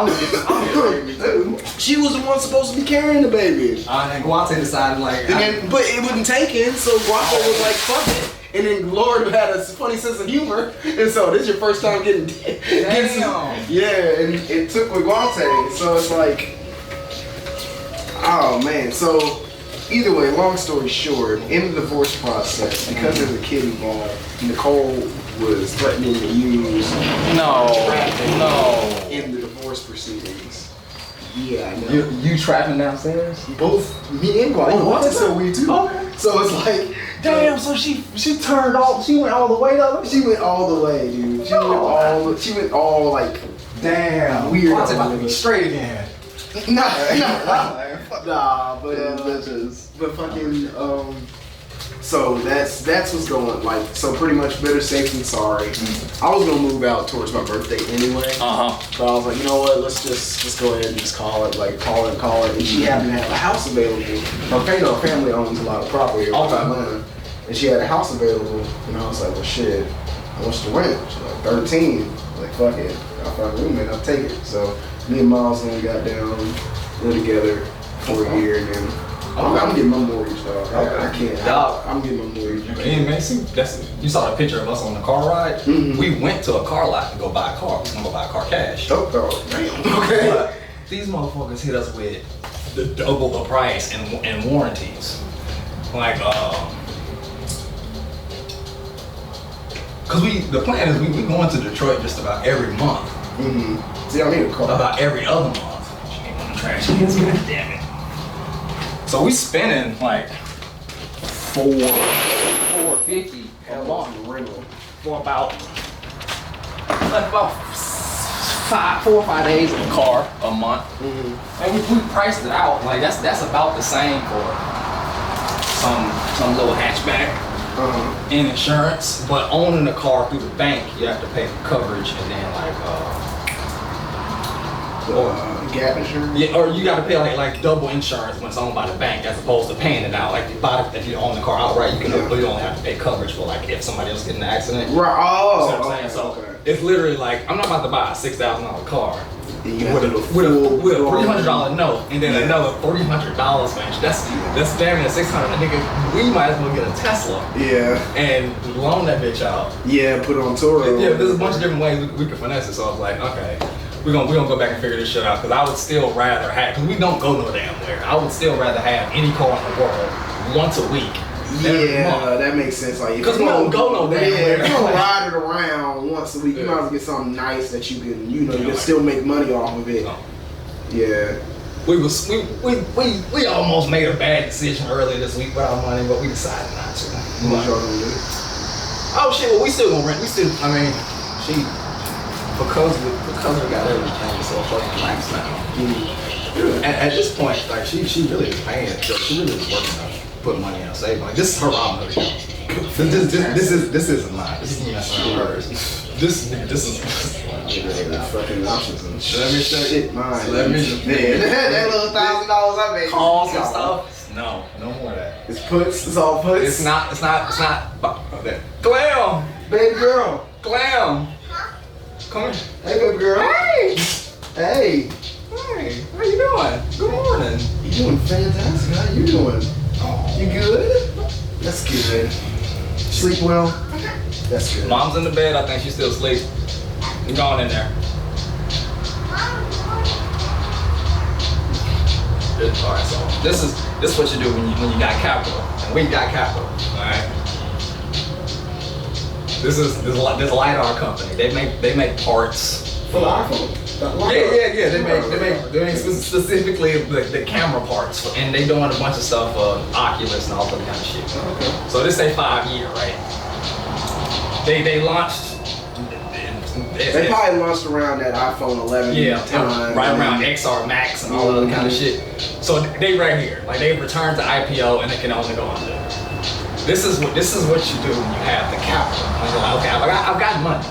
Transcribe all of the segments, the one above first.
I was getting the baby too. She was the one supposed to be carrying the baby. And Guante decided like, But it wasn't taken, so Guante was like, fuck it. And then Lord had a funny sense of humor, and so this is your first time getting damn. Yeah, and it took with Guante, so it's like, oh man. So either way, long story short, in the divorce process, because there's a kid involved, Nicole was threatening to use trapping in the divorce proceedings. Yeah, I know. You trapping downstairs? Both me and Guante. Guante's so weird too. Okay. So it's like, damn. So she turned off. She went all the way though. she went all the way, dude. She went all like, damn. Weird. Guante about to be straight again. Nah, bitches. but fucking so that's what's going like. So pretty much better safe than sorry. I was gonna move out towards my birthday anyway. But I was like, you know what? Let's just go ahead and just call it. And she happened to have a house available. Her family owns a lot of property in Atlanta, and she had a house available. And I was like, well, shit. How much to rent? She's like 13. Like fuck it. I'll find a roommate. I'll take it. So me and Miles only got down, lived together for a year, and then I'm getting my mortgage, dog. I can't. I'm getting my mortgage. And man, see, you saw the picture of us on the car ride. Mm-hmm. We went to a car lot to go buy a car. We was gonna go buy a car cash. Oh, damn. Okay. But these motherfuckers hit us with the double the price and warranties. Like, cause the plan is we going to Detroit just about every month. Mm-hmm. See, I need a car. About every other month. She ain't on the trash cans, god damn it. So we spending like $450 a month for about 4 or 5 days in the car a month. Mm-hmm. And we priced it out like that's about the same for some little hatchback in insurance. But owning a car through the bank, you have to pay for coverage and then like gap insurance? Yeah, or you got to pay like double insurance when it's owned by the bank as opposed to paying it out. Like if you own the car outright, you only have to pay coverage for like if somebody else gets in an accident. Right. Oh. You know what I'm saying? So it's literally like I'm not about to buy a $6,000 car with a $300 note and then another $300, man. That's damn near $600. Nigga, we might as well get a Tesla. Yeah. And loan that bitch out. Yeah, put it on Toro. Yeah, there's a bunch of different ways we can finesse it. So I was like, okay. We're gonna go back and figure this shit out because I would still rather have, because we don't go no damn where. I would still rather have any car in the world once a week. Yeah, that makes sense. Like, because we don't go no damn where. If you don't ride it around once a week, you might as well get something nice that you can, you can still make money off of it. Yeah. We almost made a bad decision earlier this week with our money, but we decided not to. What y'all gonna do? Oh shit, well we still gonna rent. Because we got everything so fucking lax now. At this point, like she really is paying. She really is working on putting money in her savings. Like this is her ramen account. This isn't mine. This is messing with hers. This is fucking options and shit. Let me show you mine. Let me show you. That little $1,000 I made. Calls and stuff. No more of that. It's puts. It's all puts. It's not. Glam, baby girl. Glam. Come here. Hey, baby girl. Hey. Hey. Hey. How you doing? Good morning. You doing fantastic. How you doing? You good? That's good. Sleep well? That's good. Mom's in the bed. I think she's still asleep. You going in there? All right. So this is what you do when you got capital, and we got capital. All right. This LiDAR company. They make parts for the iPhone. Yeah. They make specifically the camera parts, and they doing a bunch of stuff for Oculus and all that kind of shit. Okay. So this ain't 5 year, right? They launched. They probably launched around that iPhone 11 time. Right around XR Max and all that other kind of shit. So they right here, like they returned to IPO and it can only go under. This is what you do when you have the capital. When you're like, okay, I've got money.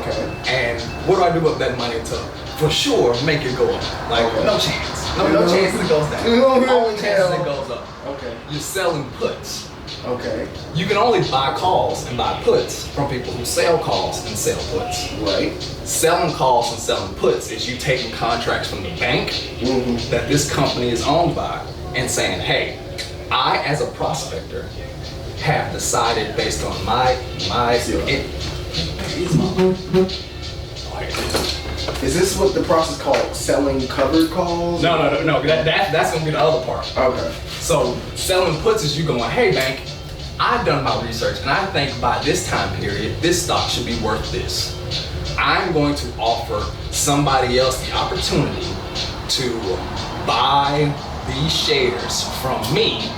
Okay. And what do I do with that money to, for sure, make it go up? Like, no chance. No chance it goes down. Only chance it goes up. Okay. You're selling puts. Okay. You can only buy calls and buy puts from people who sell calls and sell puts. Right. Selling calls and selling puts is you taking contracts from the bank that this company is owned by and saying, hey, I as a prospector have decided based on Is this what the process called selling covered calls? No. That's gonna be the other part. Okay. So selling puts is you going, hey bank, I've done my research and I think by this time period, this stock should be worth this. I'm going to offer somebody else the opportunity to buy these shares from me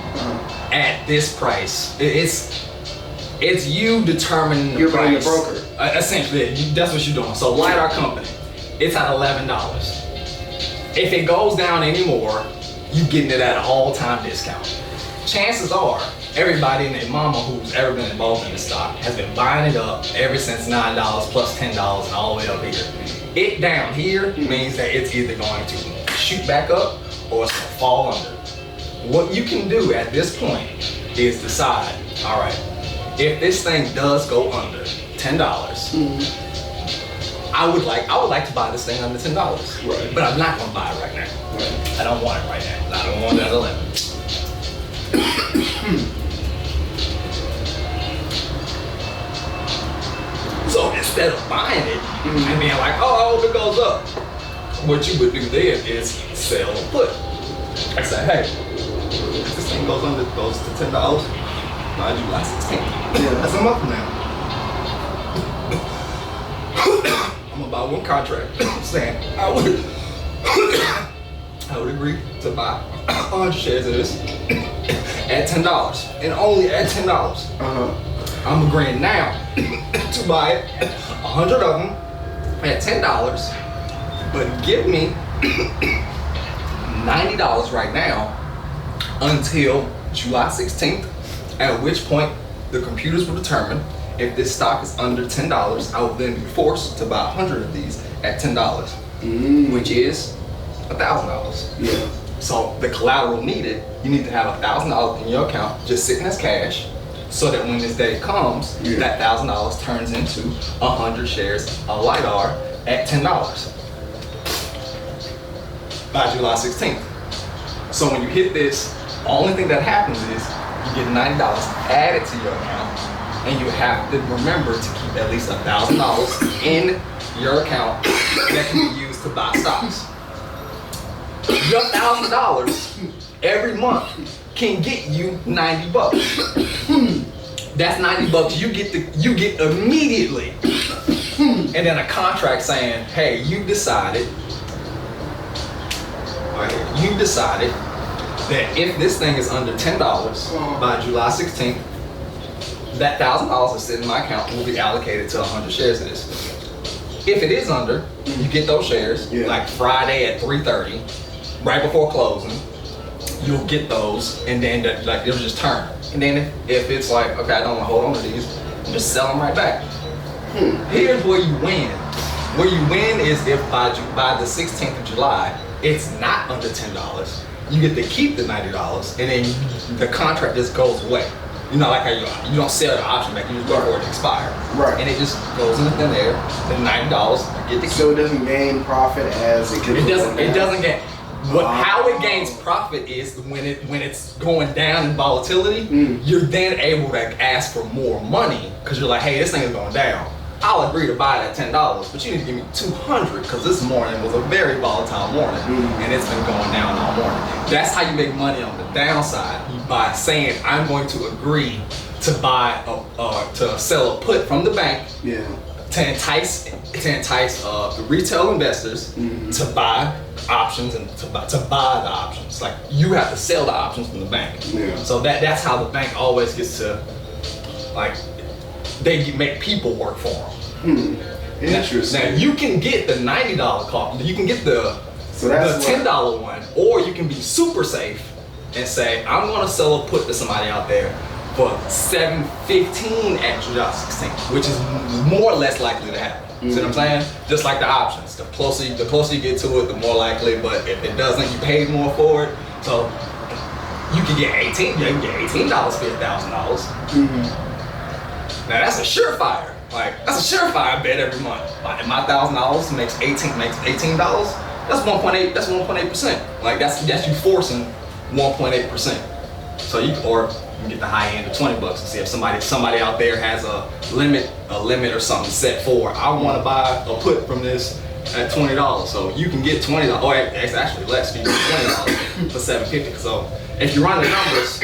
at this price. It's you determining the You're price. being a broker. Essentially, that's what you're doing. So LiDAR company, it's at $11. If it goes down anymore, you're getting it at an all-time discount. Chances are, everybody and their mama who's ever been involved in the stock has been buying it up ever since $9 plus $10 and all the way up here. It down here means that it's either going to shoot back up or it's going to fall under. What you can do at this point is decide, all right, if this thing does go under $10, I would like to buy this thing under $10, right. But I'm not going to buy it right now. Right. I don't want it right now. I don't want it at 11. So instead of buying it and being like, oh, I hope it goes up, what you would do then is sell a put. I say, hey, if this thing goes to $10 by July 16th, that's a month from now. I'm gonna buy one contract saying I would agree to buy 100 shares of this at $10 and only at $10. I'm agreeing now to buy it 100 of them at $10, but give me $90 right now until July 16th, at which point the computers will determine if this stock is under $10. I will then be forced to buy 100 of these at $10, which is $1,000. Yeah. So the collateral needed, you need to have $1,000 in your account just sitting as cash, so that when this day comes, that $1,000 turns into 100 shares of LiDAR at $10 by July 16th. So when you hit this, the only thing that happens is you get $90 added to your account, and you have to remember to keep at least $1,000 in your account that can be used to buy stocks. Your $1,000 every month can get you $90. That's $90 you get immediately. And then a contract saying, hey, you decided that if this thing is under $10 by July 16th, that $1,000 is sitting in my account will be allocated to 100 shares of this. If it is under, you get those shares like Friday at 3:30, right before closing. You'll get those, and then it'll just turn. And then if it's like, okay, I don't want to hold on to these, just sell them right back. Here's where you win. Where you win is if by the 16th of July, it's not under $10. You get to keep the $90, and then the contract just goes away. You know, like how you don't sell the option back, you just go for it to expire. Right. And it just goes in thin air. The $90 you get to keep. So it doesn't gain profit as it goes. It doesn't gain. How it gains profit is when it's going down in volatility, you're then able to ask for more money because you're like, hey, this thing is going down. I'll agree to buy it at $10, but you need to give me 200 because this morning was a very volatile morning and it's been going down all morning. That's how you make money on the downside, by saying I'm going to agree to buy to sell a put from the bank to entice the retail investors to buy options and to buy the options. Like you have to sell the options from the bank. So that's how the bank always gets to they make people work for them. Interesting. Now you can get the $90 call. You can get the $10 one, or you can be super safe and say, I'm going to sell a put to somebody out there for $7.15 at July 16th, which is more or less likely to happen. See what I'm saying? Just like the options. The closer you get to it, the more likely. But if it doesn't, you pay more for it. So you can get $18. You can get $18 for $1,000. Now that's a surefire. Like that's a surefire bet every month. Like my $1,000 makes $18. That's 1.8. That's 1.8%. Like that's you forcing 1.8%. So you can get the high end of $20 and see if somebody out there has a limit or something set for. I want to buy a put from this at $20. So you can get $20. Oh, it's actually less. You can get $20 for $7.50. So if you run the numbers,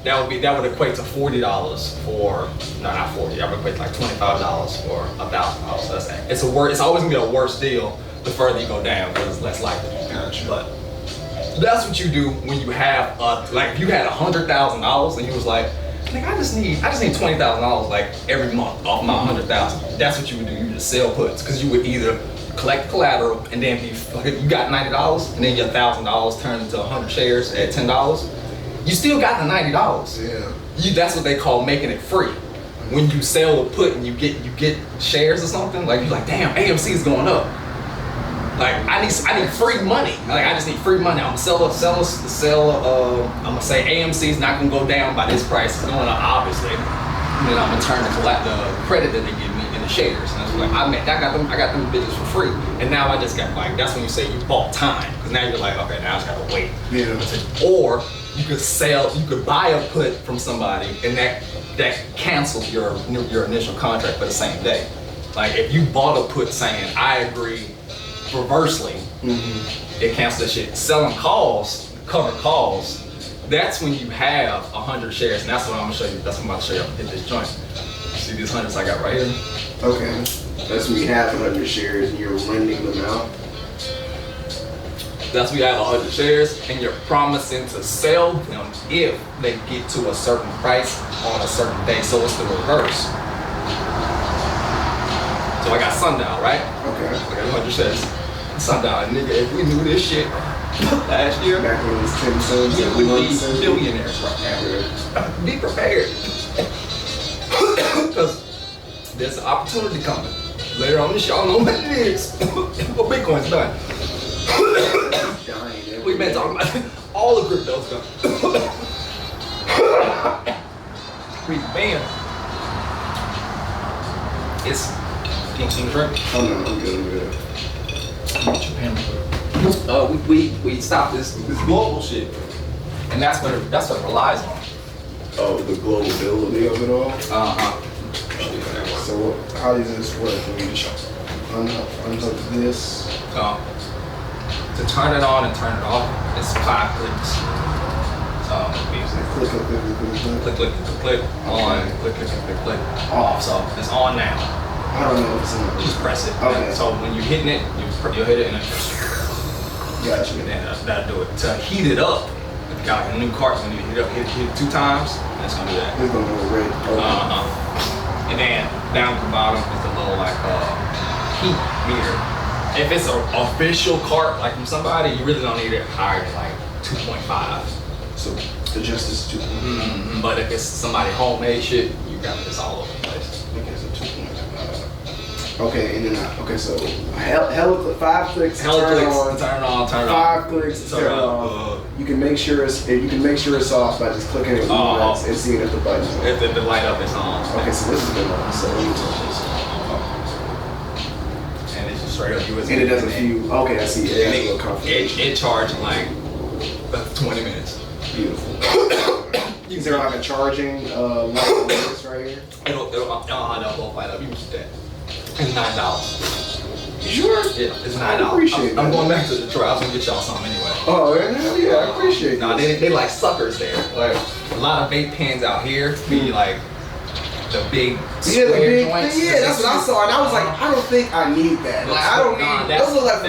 that would equate to $40 for not 40. That would equate to like $25 for $1,000. So it's always gonna be a worse deal the further you go down because it's less likely. Gotcha. But that's what you do when you have like if you had $100,000 and you was like, I just need $20,000 like every month off my $100,000. That's what you would do. You just sell puts because you would either collect collateral and then you got $90 and then your $1,000 turns into 100 shares at $10. You still got the $90. Yeah. That's what they call making it free. When you sell a put and you get shares or something, like you're like, damn, AMC is going up. Like I need free money. Like I just need free money. I'm gonna I'm gonna say AMC is not gonna go down by this price. It's going up obviously. And then I'm gonna turn the credit that they give me into shares. And I was like, I got them bitches for free. And now I just got like that's when you say you bought time. Because now you're like, okay, now I just gotta wait. Yeah. Or you could buy a put from somebody and that cancels your initial contract for the same day. Like if you bought a put saying I agree reversely, it cancels that shit. Selling calls, covered calls, that's when you have 100 shares, and that's what I'm gonna show you. That's what I'm about to show you. I'm gonna hit this joint. See these hundreds I got right here? Okay. That's when you have 100 shares and you're lending them out. That's when you have 100 shares and you're promising to sell them if they get to a certain price on a certain day. So it's the reverse. So I got Sundial, right? Okay. I got 100 shares. Sundial, nigga, if we knew this shit last year, back when it was 10 cents, we would be billionaires right now. Be prepared. Because there's an opportunity coming. Later on this y'all know what it is. What Bitcoin's done. We've been talking about all the cryptos done. Man. It's King Drink. Oh no, I'm good. We stopped this global shit, and that's what it relies on. Oh, the globability of it all. So how does this work? When you unhook this. To turn it on and turn it off, it's 5 clicks. Click on, click off. So it's on now. I don't know if it's on. Just press it. Okay. So when you're hitting it, you'll hit it and then gotcha. And then that'll do it. To heat it up, if you got like a new cart, when you hit it 2 times, that's gonna do that. It's gonna go red. Okay. And then down at the bottom is the little like heat meter. If it's an official cart like from somebody, you really don't need it higher than like 2.5. So the justice 2.5. But if it's somebody homemade shit, you got this all over the place. Okay, so 2.5. Okay, and then so 5 clicks to turn it on. Turn it on. 5 clicks to turn it off. You can make sure it's off by just clicking it once and seeing if the button. If the light up is on. Okay, so this has been on. So let me turn this on. And it's just straight up USB. And it does a few. Okay, I see. It charged like 20 minutes. Beautiful. Is there like a charging light on this right here? It'll both light up. You can keep that. It's $9. You sure? Yeah, it's $9. I appreciate that. I'm going back to Detroit. I was gonna get y'all something anyway. Oh yeah, I appreciate that. They like suckers there. Like a lot of vape pens out here be like the big square joints. Yeah, that's what I saw, and I was like, I don't think I need that. Like I don't need. Those look like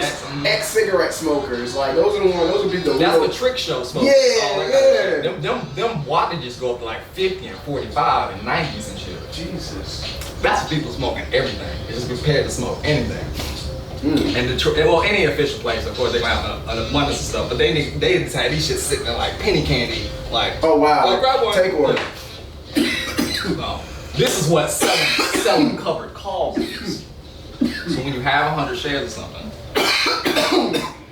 ex-cigarette smokers. Like those are the ones. Those would be the. That's what trick show smokers. Yeah. Them wattages go up to like 50 and 45 and 90s and shit. Jesus. That's what people smoking everything. It's just prepared to smoke anything. And any official place, of course, they might have an abundance of stuff, but they just had these shit sitting there like penny candy. Like, oh wow, like, grab one. Take one. This is what selling covered calls is. So when you have 100 shares of something,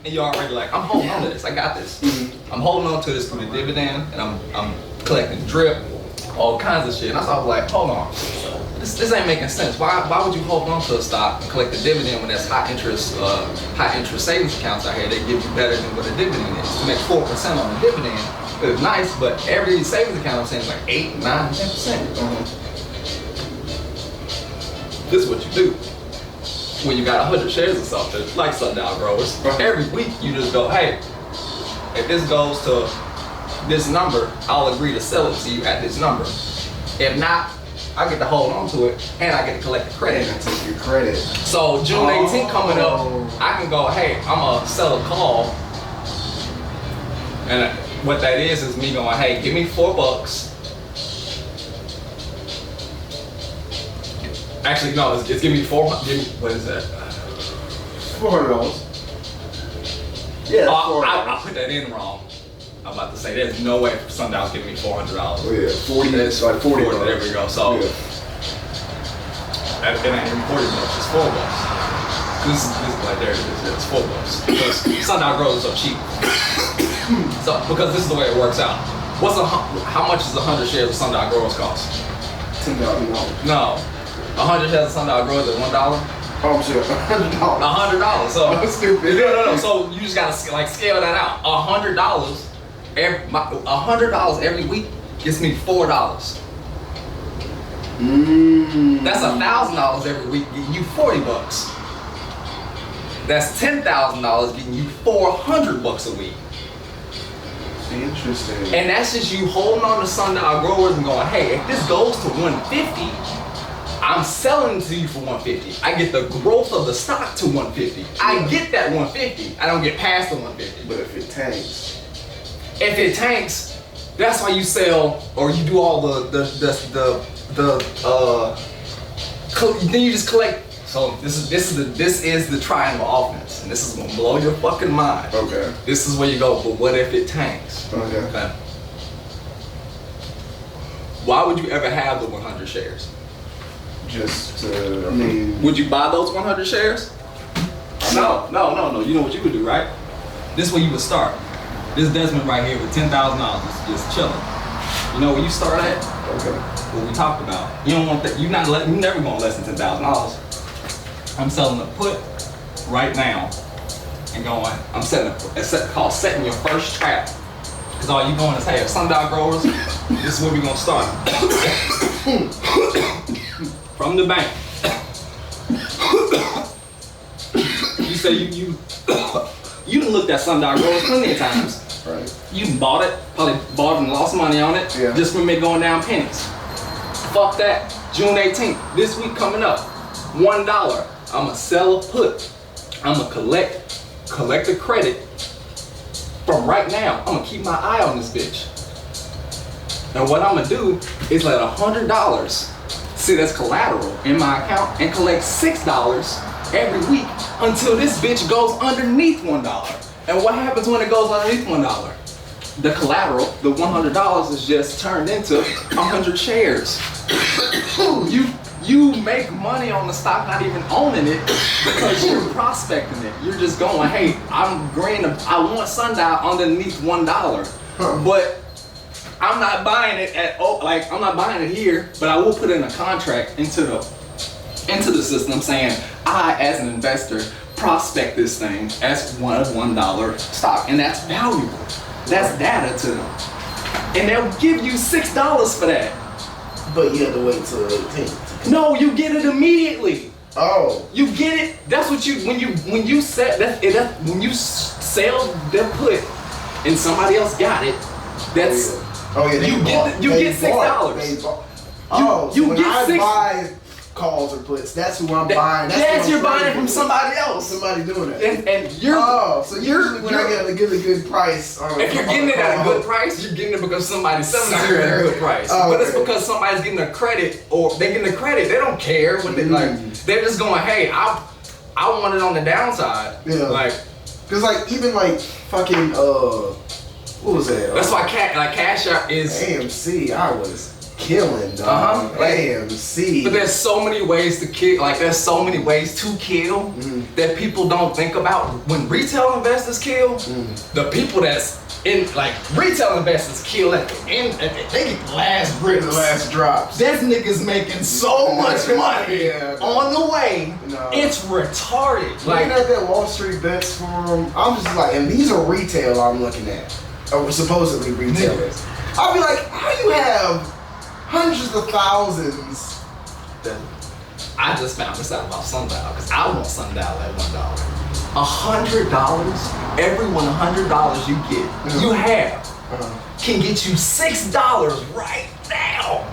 and you're already like, I'm holding on to this. I got this. I'm holding on to this through the dividend, and I'm collecting drip, all kinds of shit. And I was like, hold on, this ain't making sense. Why would you hold on to a stock and collect the dividend when there's high interest savings accounts out here? They give you better than what a dividend is. To make 4% on a dividend is nice, but every savings account I'm saying is like 8, 9, 10%. This is what you do when you got 100 shares of something, like Sundial Growers. Every week you just go, hey, if this goes to this number, I'll agree to sell it to you at this number. If not, I get to hold on to it and I get to collect the credit. And take your credit. So June 18th coming up, I can go, hey, I'm gonna sell a call. And what that is me going, hey, give me $4. Actually, no, it's give me what is that? $400. Yeah, I put that in wrong. I'm about to say there's no way Sundial's giving me $400. Oh yeah, 40. It's like 40. There we go. So yeah. It ain't even 40 bucks. It's $4. This is like there it is. It's $4 because Sundial Growers are so cheap. So because this is the way it works out. How much is 100 shares of Sundial Growers cost? $10. No, 100 shares of Sundial Growers at $1. Oh shit, $100. $100. So that's stupid. No. So you just gotta like scale that out. $100 every week gets me $4. That's $1,000 every week getting you $40. That's $10,000 getting you $400 a week. Interesting. And that's just you holding on to Sundial Growers and going, hey, if this goes to 150, I'm selling to you for 150. I get the growth of the stock to 150. I get that 150. I don't get past the 150. But if it tanks. If it tanks, that's why you sell or you do all then you just collect. So this is the triangle offense, and this is gonna blow your fucking mind. Okay. This is where you go, but what if it tanks? Okay. Why would you ever have the 100 shares? Just I mean, would you buy those 100 shares? No. You know what you would do, right? This is where you would start. This Desmond right here with $10,000 just chilling. You know where you start at? Okay. What we talked about. You don't want that. You never want less than $10,000. I'm selling a put right now and going. I'm setting called setting your first trap. Cause all you going is, hey, if Sundial Growers, this is where we gonna start. From the bank. You say you done looked at Sundial Growers plenty of times. Right. You bought it, probably bought it and lost money on it. Yeah. Just from it going down pennies. Fuck that. June 18th, this week coming up, $1. I'ma sell a put. I'ma collect the credit from right now. I'm gonna keep my eye on this bitch. And what I'm gonna do is let $100 sit as collateral in my account and collect $6 every week until this bitch goes underneath $1. And what happens when it goes underneath $1? The collateral, the $100 is just turned into 100 shares. You make money on the stock not even owning it because you're prospecting it. You're just going, hey, I want Sundial underneath $1, but I'm not buying it I'm not buying it here, but I will put in a contract into the system saying I, as an investor, prospect this thing as $1 stock, and that's valuable. That's data to them, and they'll give you $6 for that. But you have to wait till 18th. No, you get it immediately. Oh, you get it. That's what when you sell their put, and somebody else got it. That's you get $6. So when I buy calls or puts, that's who I'm buying. That's you're buying it from somebody else. Somebody doing it. And you're so usually when I get a good price. If you're getting it at a good price, you're getting it because somebody's selling it at a good price. But it's because somebody's getting the credit, or they're getting the credit. They don't care what they like. They're just going, hey, I want it on the downside. Yeah. Cause even fucking what was that? That's why Cash App is AMC. I was killing, dog. AMC. But there's so many ways to kill. Like there's so many ways to kill that people don't think about. When retail investors kill, the people that's in like retail investors kill at the end. They get the last bricks, The last drops. That nigga's making so much money on the way. No. It's retarded. Like Like that Wall Street bets for them. I'm just like, and these are retail I'm looking at. Or supposedly retailers. I'll be like, how do you have hundreds of thousands? I just found this out about Sundial because I want Sundial at $1. $100, every $100 you get, you have, can get you $6 right now.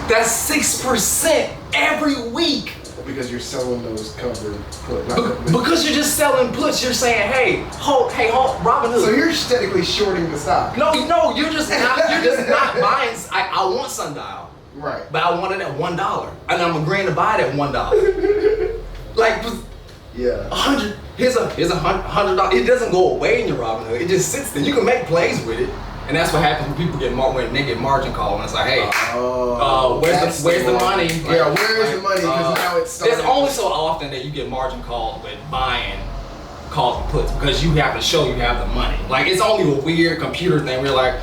That's 6% every week. Because you're selling those covered put. Because you're just selling puts. You're saying, hey, hold, Robin Hood. So you're aesthetically shorting the stock. No, you're just not buying. I want Sundial. Right. But I want it at $1, and I'm agreeing to buy it at $1. Like, yeah. Here's a $100. It doesn't go away in your Robinhood. It just sits there. You can make plays with it, and that's what happens when people when they get margin call, and it's like, hey, where's the money? Yeah, where's the money? Because now it's starting. It's only so often that you get margin called with buying calls and puts because you have to show you have the money. Like it's only a weird computer thing. We're like,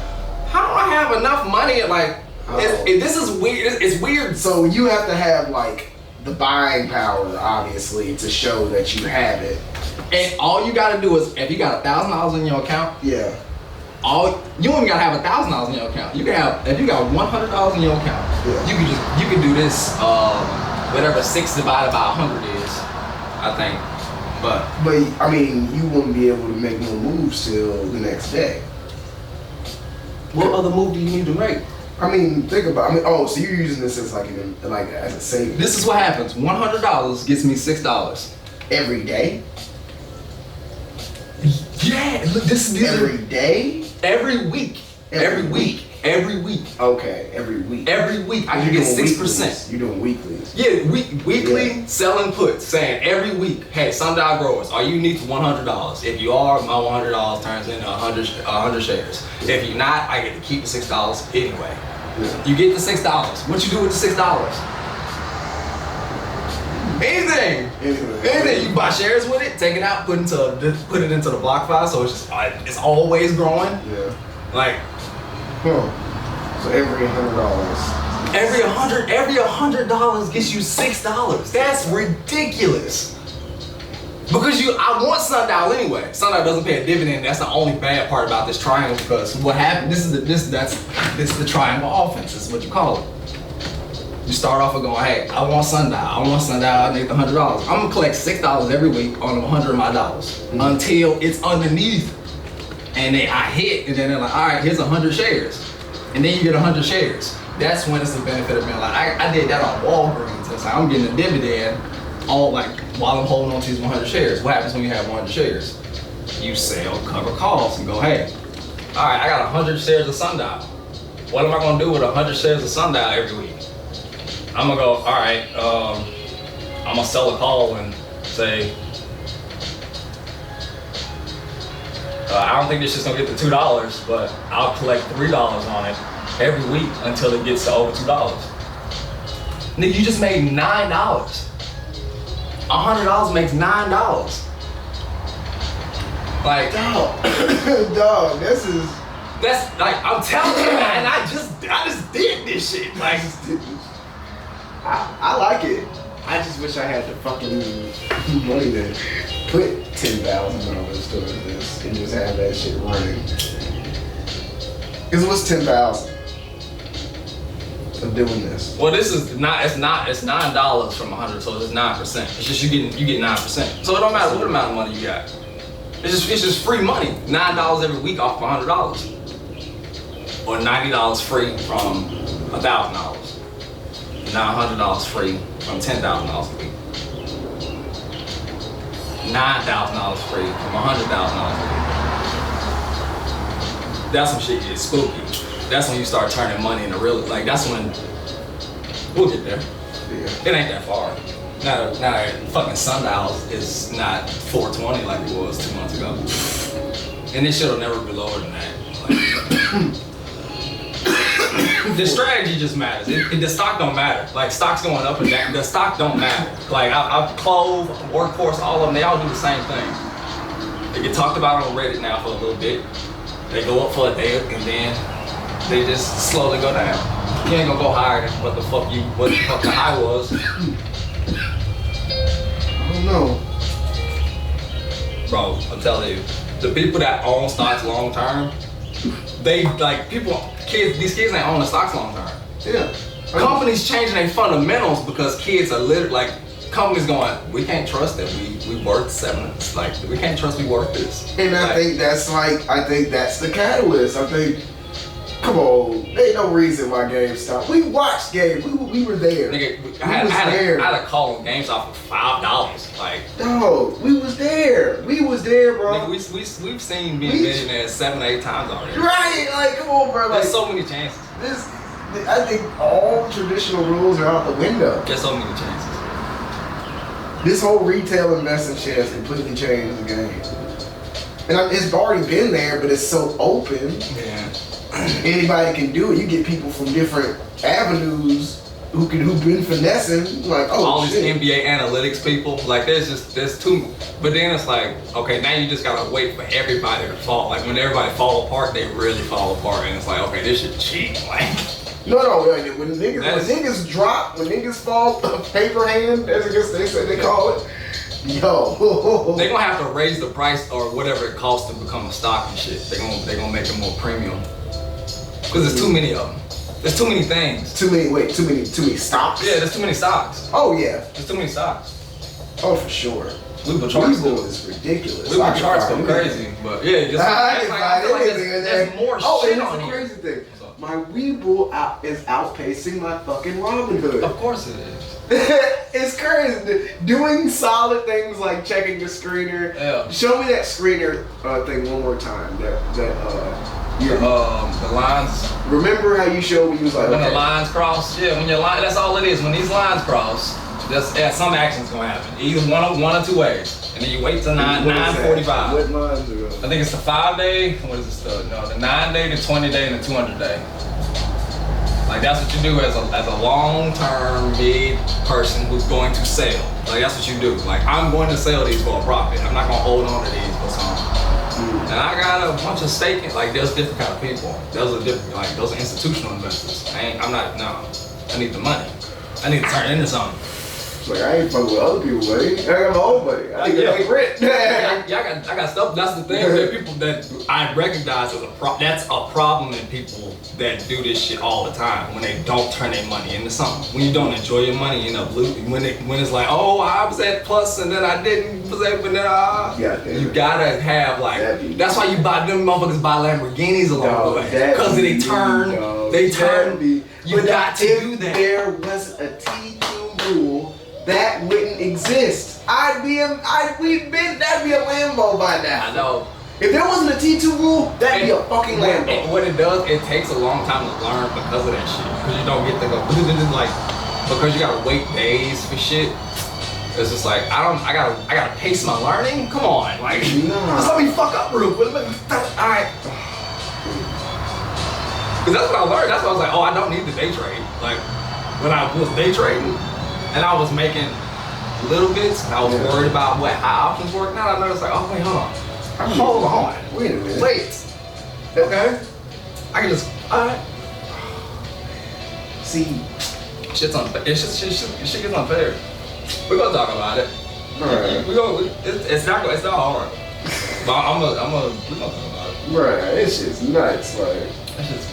how do I have enough money? Like. This is weird. It's weird. So you have to have like the buying power, obviously, to show that you have it. And all you gotta do is, if you got $1,000 in your account, you don't even gotta have $1,000 in your account. You can have, if you got $100 in your account, you can do this, whatever 6 divided by 100 is, I think. But I mean, you wouldn't be able to make no moves till the next day. What other move do you need to make? I mean, think about. So you're using this as like as a savings. This is what happens. $100 gets me $6 every day. Yeah, look, this is every day. Every week. Every week. Okay, every week. Every week I can get 6%. You're doing weeklies. Yeah, weekly selling puts, saying every week, hey, Sundial growers, are you unique to $100? If you are, my $100 turns into 100 shares. If you're not, I get to keep the $6 anyway. Yeah. You get the $6. What you do with the $6? Anything. You buy shares with it, take it out, put it into the block file, so it's always growing. Yeah. Like. So every $100. Every $100 gets you $6. That's ridiculous. Because I want Sundial anyway. Sundial doesn't pay a dividend. That's the only bad part about this triangle. Because what happened? This is the triangle offense. This is what you call it. You start off with going, hey, I want Sundial. I need the $100. I'm gonna collect $6 every week on 100 of my dollars until it's underneath. And then I hit, and then they're like, all right, here's 100 shares. And then you get 100 shares. That's when it's the benefit of being like, I did that on Walgreens. It's like, I'm getting a dividend while I'm holding on to these 100 shares. What happens when you have 100 shares? You sell, cover costs, and go, hey, all right, I got 100 shares of Sundial. What am I gonna do with 100 shares of Sundial every week? I'm gonna go, all right, I'm gonna sell a call and say, I don't think this shit's gonna get to $2, but I'll collect $3 on it every week until it gets to over $2. Nigga, you just made $9. $100 makes $9. Like, dog, that's like, I'm telling you, man, I just did this shit. Like, I like it. I just wish I had the fucking money to put $10,000 towards this and just have that shit running. Cause what's 10,000 of doing this? Well, this is not. It's $9 from 100, so it's 9%. It's just you get 9%. So it don't matter what amount of money you got. It's just free money. $9 every week off of $100, or $90 free from $1,000. $900 free from $10,000 a week. $9,000 free from $100,000 a week. That's when shit gets spooky. That's when you start turning money into real. Like that's when we'll get there. Yeah. It ain't that far. Now fucking Sundial is not 420 like it was 2 months ago, and this shit'll never be lower than that. Like, The strategy just matters. The stock don't matter. Like stocks going up and down. The stock don't matter. Like I've Clove, Workforce, all of them. They all do the same thing. They get talked about on Reddit now for a little bit. They go up for a day and then they just slowly go down. You ain't gonna go higher than what the fuck the high was. I don't know. Bro, I'm telling you, the people that own stocks long term, they like these kids ain't owning stocks long term. Yeah. Companies changing their fundamentals because kids are literally like companies going, we can't trust that we worth we can't trust we worth this. And I think that's the catalyst. I think, come on, ain't no reason why GameStop. We watched games. We were there. Nigga, I had a call on GameStop for $5. Like, no, we was there. We was there, bro. Nigga, we've seen being millionaires 7 or 8 times already. Right, like, come on, bro. Like, There's so many chances. I think all traditional rules are out the window. There's so many chances. This whole retail investing shit has completely changed the game. And it's already been there, but it's so open. Yeah. Anybody can do it. You get people from different avenues who've been finessing, like, oh, all shit. these NBA analytics people, like there's too, but then it's like, okay, now you just gotta wait for everybody to fall. Like when everybody fall apart, they really fall apart, and it's like, okay, this shit cheap. Like, no, when niggas drop, when niggas fall, paper hand, as I guess they call it. Yo, they gonna have to raise the price or whatever it costs to become a stock and shit. They gonna make it more premium because there's too many of them. There's too many things. Too many stocks. Yeah, there's too many stocks. Oh yeah, there's too many stocks. Oh for sure. Weeble charts is ridiculous. Weeble charts go crazy, but yeah, just there's more shit on here. Crazy thing. My Weeble is outpacing my fucking Robinhood. Of course it is. It's crazy. Doing solid things like checking the screener. Yeah. Show me that screener thing one more time. The lines. Remember how you showed me? You was like, when the lines cross. Yeah, when your line. That's all it is. When these lines cross, some action's gonna happen. Either one or two ways. And then you wait till 9:45. What lines are those? I think it's the 5-day. What is this stuff? No, the 9-day, the 20-day, and the 200-day. Like that's what you do as a long-term big person who's going to sell. Like that's what you do. Like I'm going to sell these for a profit. I'm not gonna hold on to these for some. And I got a bunch of staking. Like there's different kind of people. Those are institutional investors. I need the money. I need to turn it into something. Like I ain't fucking with other people, buddy. I got my own money. I need to make rent. I got stuff. That's the thing. There are people that I recognize as that's a problem in people that do this shit all the time. When they don't turn their money into something. When you don't enjoy your money, you end up losing. When it's like, oh, I was at plus and then I didn't. But then you gotta have like. That's why you buy them motherfuckers buy Lamborghinis along the way because they turn. They turn. You got to do that. There was a T2 rule. That wouldn't exist. That'd be a Lambo by now. I know. If there wasn't a T2 rule, that'd be a fucking Lambo. What it does, it takes a long time to learn because of that shit. Because you don't get to go like because you gotta wait days for shit. It's just like I gotta pace my learning. Come on, like just let me fuck up real quick. Alright. Cause that's what I learned. That's why I was like, oh, I don't need to day trade. Like when I was day trading. And I was making little bits, and I was worried about how options work. Now I noticed, like, oh wait, hold on. Wait a minute. Wait. Okay. I can just. Alright. See, shit's unfair. Shit gets unfair. We're gonna talk about it. Right. It's not hard. But we're gonna talk about it. Right. It's just nuts. Like it's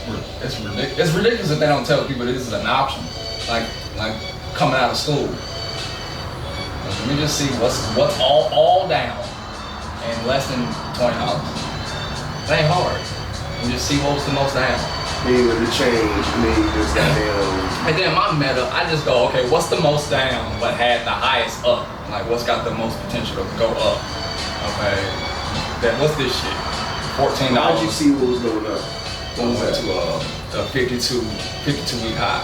ridiculous. It's ridiculous if they don't tell people this is an option. Like. Coming out of school. Let me just see what's all down in less than $20. It ain't hard. You just see what was the most down. Being able to change, and then you just got down. And then my meta, I just go, okay, what's the most down but had the highest up? Like what's got the most potential to go up? Okay. Then what's this shit? $14. How'd you see what was going up? What was that? a 52-week high.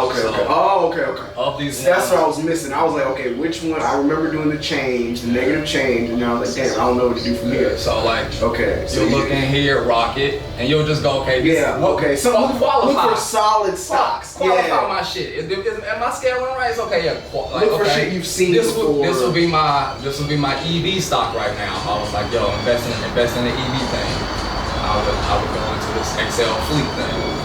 Okay. Of these That's what I was missing. I was like, okay, which one? I remember doing the change, the negative change, and I was like, damn, I don't know what to do from here. So like, okay, so you'll look in here, rock it, and you'll just go, okay, so look for solid stocks. Qualify my shit. Am I scaling right? It's okay. Yeah. Look for shit you've seen before. This will be my EV stock right now. I was like, yo, invest in the EV thing. I would go into this Excel fleet thing.